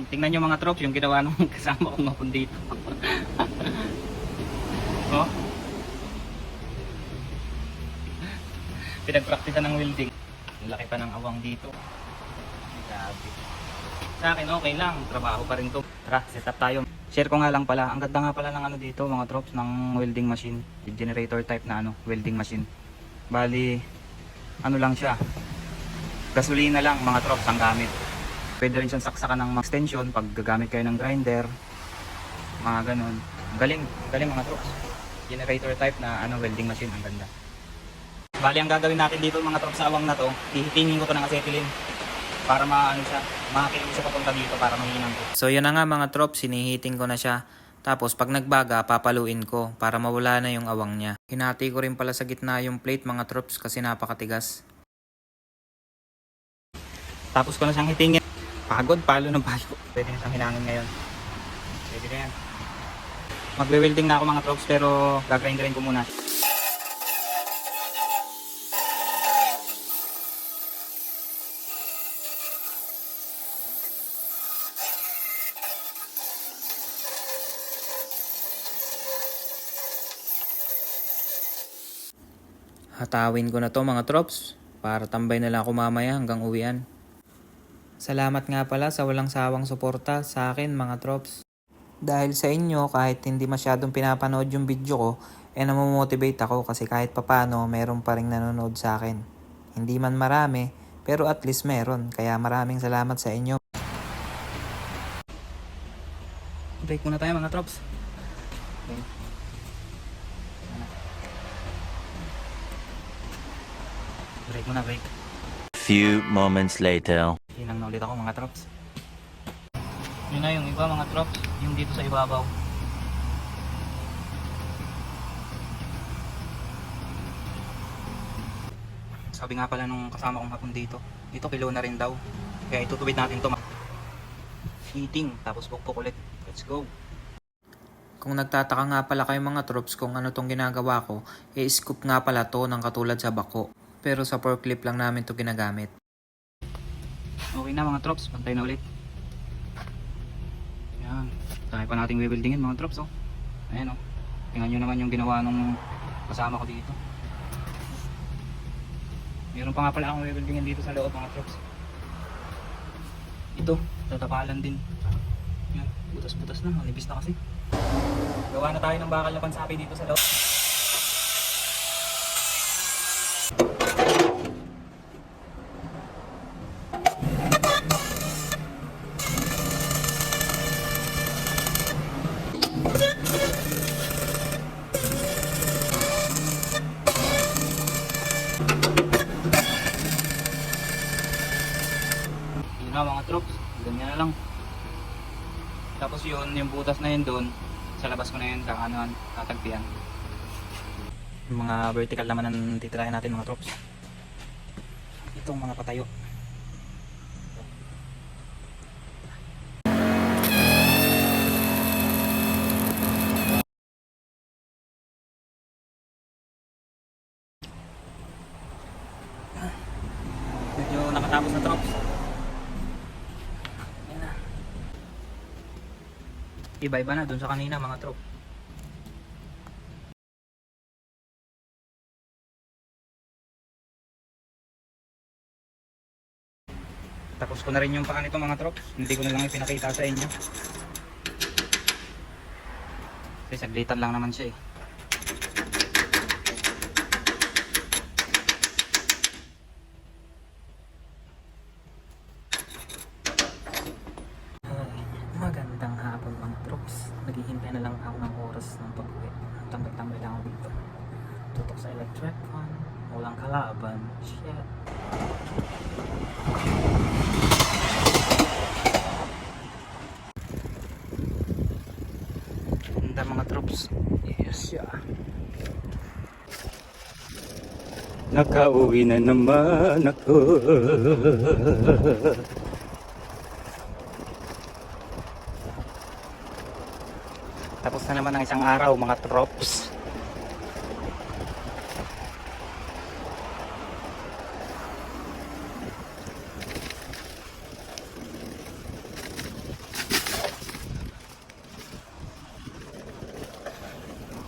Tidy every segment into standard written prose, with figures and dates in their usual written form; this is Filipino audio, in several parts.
Tingnan nyo mga troops, yung ginawa nung kasama kong hapon dito. Oh, pinagpraktisan ng welding. Ang laki pa ng awang dito. Grabe. Sa akin okay lang, trabaho pa rin to. Tara, set up tayo. Share ko nga lang pala, ang ganda nga pala ng ano dito mga troops, ng welding machine. Generator type na ano, welding machine. Bali, ano lang siya, gasolina lang mga troops ang gamit. Pwede rin siyang saksakan ng extension pag gagamit kayo ng grinder, mga ganun. Galing, galing mga troops. Generator type na ano, welding machine, ang ganda. Bali, ang gagawin natin dito mga troops sa awang na to, hihitingin ko to ng acetylene para maano siya, makakilig siya papunta dito para mahihinan ko. So yun na nga mga troops, sinihiting ko na siya. Tapos pag nagbaga, papaluin ko para mawala na yung awang niya. Hinati ko rin pala sa gitna yung plate mga troops kasi napakatigas. Tapos ko na siyang hitingin. Pagod, palo ng palo. Pwede na siyang hinangin ngayon. Pwede na yan. Magwe-welding na ako mga troops pero gagrinderin ko muna. Hatawin ko na to mga trops para tambay na lang ako mamaya hanggang uwian. Salamat nga pala sa walang sawang suporta sa akin mga trops. Dahil sa inyo kahit hindi masyadong pinapanood yung video ko, namomotivate ako kasi kahit papano meron pa ring nanonood sa akin. Hindi man marami pero at least meron, kaya maraming salamat sa inyo. Break muna tayo mga trops. Okay. Break muna, break. Few moments later. Hinang na ulit ako mga trops. Yun na yung iba mga trops, yung dito sa ibabaw. Sabi nga pala nung kasama kong hapon dito, dito kilo na rin daw. Kaya itutuwid natin to. Heating, tapos pukpok ulit. Let's go. Kung nagtataka nga pala kayo mga trops kung ano tong ginagawa ko, scoop nga pala to ng katulad sa bako. Pero sa forklift lang namin to ginagamit. Okay na mga trops, pantay na ulit. Yan, tayo pa nating weldingin mga trops oh. Ayan oh, tingnan nyo naman yung ginawa nung kasama ko dito. Meron pa nga pala akong weldingin dito sa loob mga trops. Ito, tatapalan din. Yan, butas-butas na, malibis na kasi. Gawa na tayo ng bakal na pansapi dito sa loob. Yun na mga troops, ganyan na lang. Tapos yun, yung butas na yun doon, sa labas ko na yun, tatagpian. Yung mga vertical naman ang titirahin natin mga troops. Itong mga patayo. Medyo nakatapos na troops. Yan na. Iba-iba na dun sa kanina mga trop. Tapos ko na rin yung paa nito mga trop. Hindi ko na lang ipinakita sa inyo. Kasi saglitan lang naman siya eh. Magandang hapon mga troops. Naghihintay na lang ako ng oras ng pag-uwi. Tambay-tambay lang ako dito. Tutok sa electric fan. Walang kalaban. Shit. Ganda mga troops. Yes, yeah. Nakauwi na naman ako. Tapos na naman ang isang araw mga trops.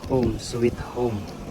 Home sweet home.